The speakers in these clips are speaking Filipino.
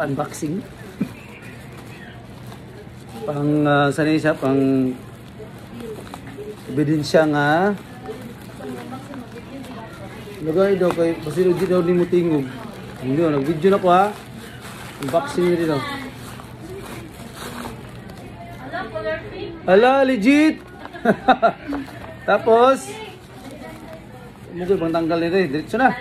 unboxing. Pang sanay siya pang ebidensya nga. Lagay daw kay basilog di daw ni mo tingog. Hindi nag-video na ko ha. Unboxing ni dito. Ala, legit. Tapos mugol bang tanggal ni rin. Diretso na.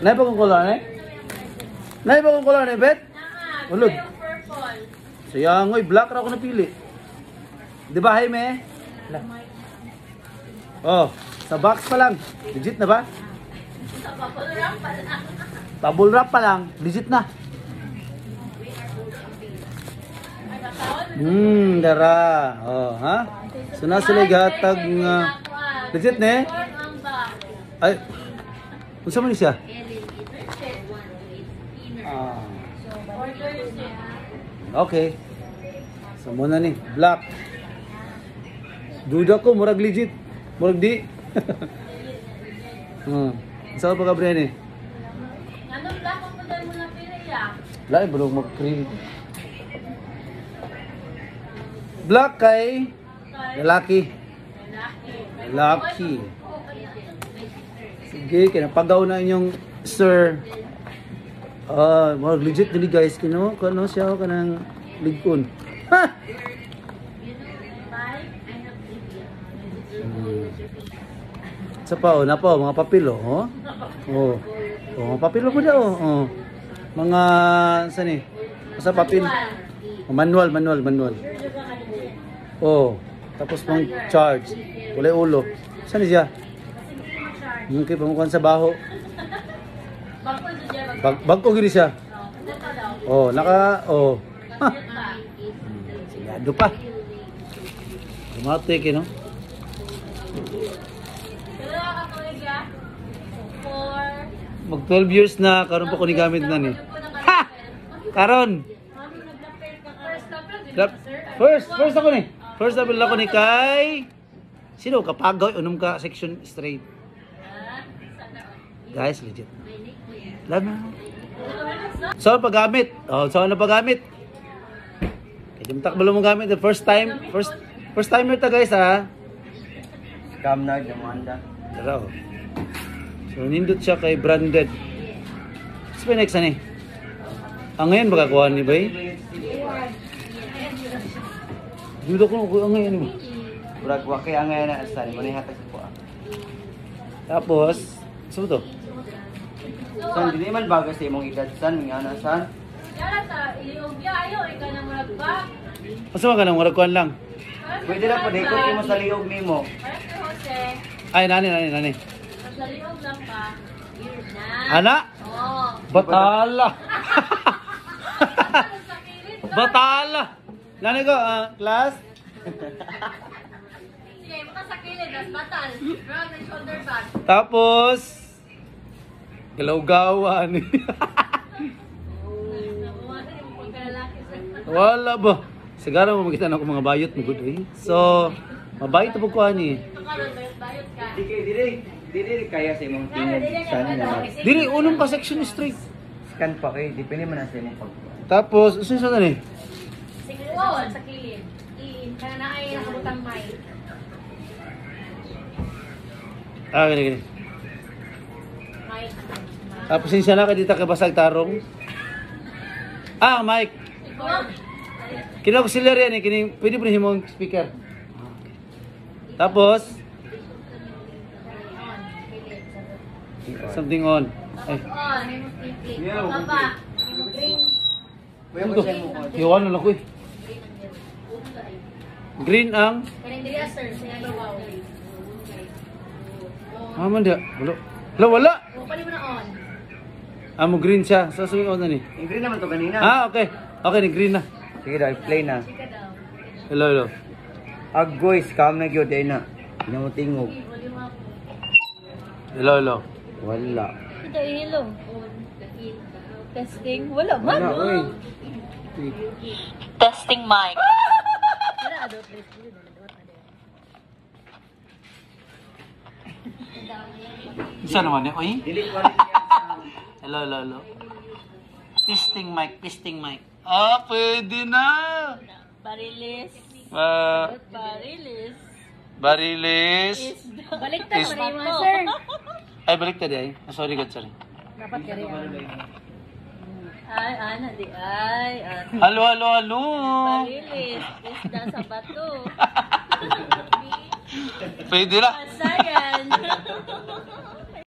Nay pa kong color eh? Nay pa kong color eh, Bet? Ulog. Sayang, oy, black ra ako napili. Di ba, Jaime? Oh, sa box pa lang. Legit na ba? Bubble wrap pa lang. Legit na. Dara. Oh, ha? So, nasa ligatag nga. Legit na eh? Ay, kung saan mo siya? Okay. So muna ni black. Duda ko murag legit. Murag di. Saan pa ka bre ni? Anong black ang pudal mo na pili ya? Black bulong mag-cream. Black kay lalaki. Lalaki. Sige, kinapagaw na inyong sir. Legit dili guys, kano siya kanang ligkon. Ha. Sa pa na po mga papel oh. Oh. Oh, mga papel mo daw oh. Mga saan ni? Sa papel. Manual. Oh, tapos pang charge. Wala ulo. Saan siya? Mungkin pamukan sa baho. Bagko gini siya. Oh, Ha. Sigado pa. Automatic, no? Mag 12 years na, karon pa ko ni gamit na ni. Ha! Karon. First ako ni. First ako ni kay sino kapagaw unom ka section straight. Guys, legit. Lama. So paggamit. Oh, so ano paggamit? Kaya takbo mo gamit the first timer ta guys ha. Scam na demanda. Daraw. So nindot siya kay branded. Sa next ani. Ang ngayon magakuha ni bay. Dudo ko ang ngayon mo. Murag wa kay ang ngayon na sa ni hatag ko. Tapos, so to. San dili man bago sa imong edad san nga na san. Yara ta iliog ya ayo ika na murag ba. Asa man kanang murag kuan lang. Pwede ra pud ikot mo sa liog nimo. Jose. Ay nani. Sa liog lang pa. Ana? Oh. Batala. Batala. Nani ko, class? Sige, maka sa kilid, das batal. Run and shoulder back. Tapos, galawgawan. Wala ba? Sigara mo makita na ako mga bayot mo good eh. So, mabayot na pagkuhan eh. Bayot ka. Dili kaya sa imong tingog san nga. Dili, unong pa section straight. Scan pa kay depende man sa imong pag. Tapos, usin sa ni? Sigawon sa kilid. Kana na ay nakabutang mic. Gini. Mic. Tapos, siya na ka dito kabasag tarong. Mike. Kinauxiliar yan eh. Pwede po na himong speaker. Tapos, something on. Ay. Baba. Kuya mo sa imong. Iwan na lang ko eh. Green ang? Kalendria sir, sa ibabaw. Man dia. Wala. Pwede mo na on. Mo green siya. So, on na ni. Yung green naman to kanina. Okay. Okay, ni green na. Sige daw, play na. Chika daw. Hello. Agoy, scam na gyud ay na. Ina mo tingog. Hello. Wala. Ito hello. Testing. Wala man. Wala, oy. Testing mic. Isa naman eh. Oy. Dili quality yan. Hello, hello, hello. Testing mic, testing mic. Ah, pwede na. Barilis. Ah, Barilis. Barilis. Baliktad Is- pa rin mga sir. Ay, balik tayo ay. Ah, sorry, God, sorry. Dapat kari Ay, ana di ay. Halo, halo, halo. Barilis. Isda sa bato. Pwede na. Asayan.